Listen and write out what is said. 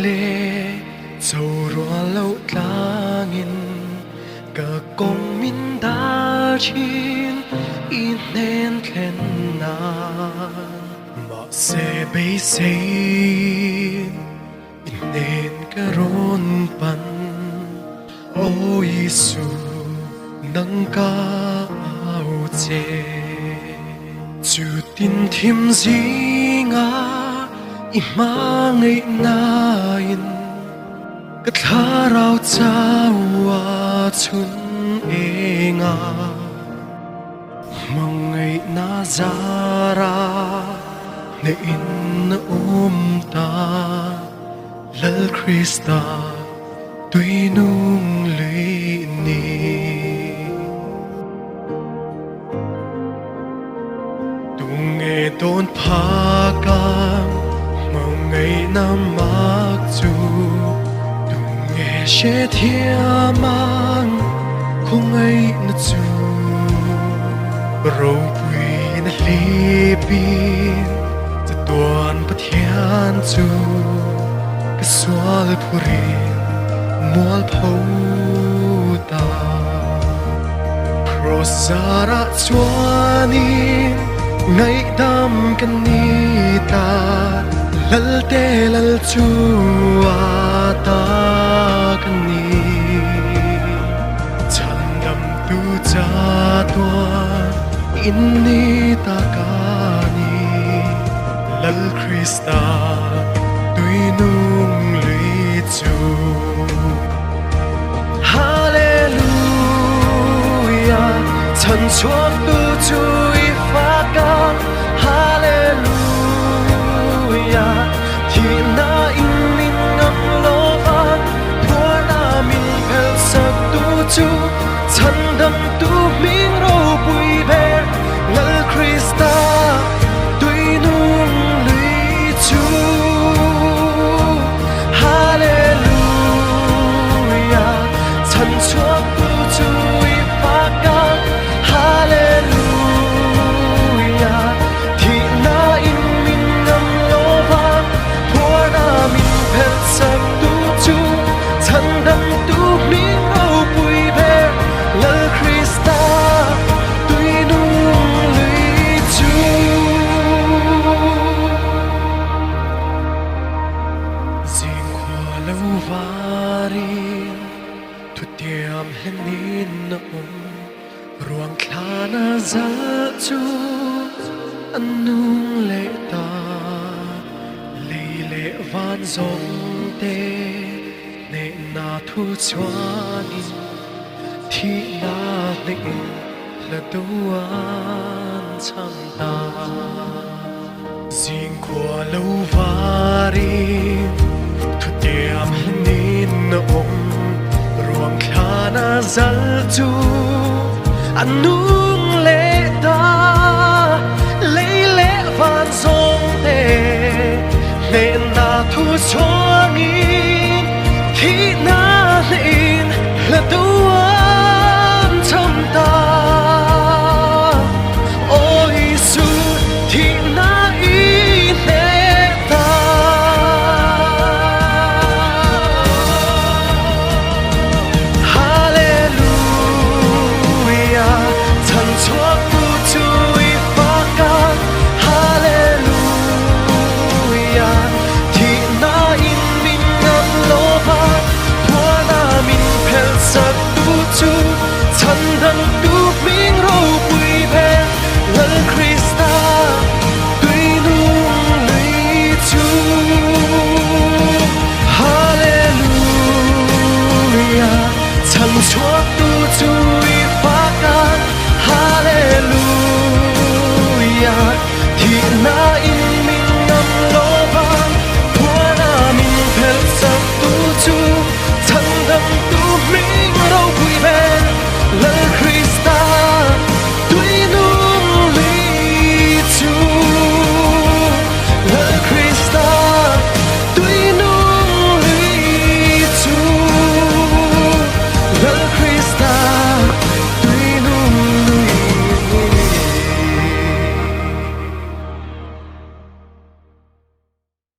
lệ dầu rùa lâu langin cả công min đã chín in nên khen nan mà sẽ bay xin in nên cả rôn pan ô Giêsu nâng ca áo chê chú tin thêm gì ngã ima ngay nain katlaraw tawa chun enga mangay na zara na in ta lal Krista tuy nung lụy ni tung nghe tôn phá cam ngày năm mặc dù đừng nghe sẽ thia mang không ai nó dù rồi quỳ nó li binจะtoàn bất hiền dù cái xóa puri mual phâu ta prosara chuanin ngày đam kan ni ta lal te lal chua ta kani chandam tu cha tuan inni ta kani lal Krista tui nung lụy chu Hallelujah chan chuak tu chui phá ca Hallelujah thì na in min ngam lo an thua na min phel sak tu chu chan dam tu min ro pui be ngal Krista tui nung lụy chu Hallelujah chan chuak tu chui phá ca Hallelujah thì na in min ngam lo an thua na min phel sak tu chu chan dam tu min ro pui be ngal Krista tui nung lụy chu Dinh khoa lâu varin thu tiam henin na ruang khana za chu anung lệ ta lệ van dòng tê nệ na thu chuan in thi na nệ là tuan chăm ta riêng của lâu varin thu tiam henin na ruang khana za chu anu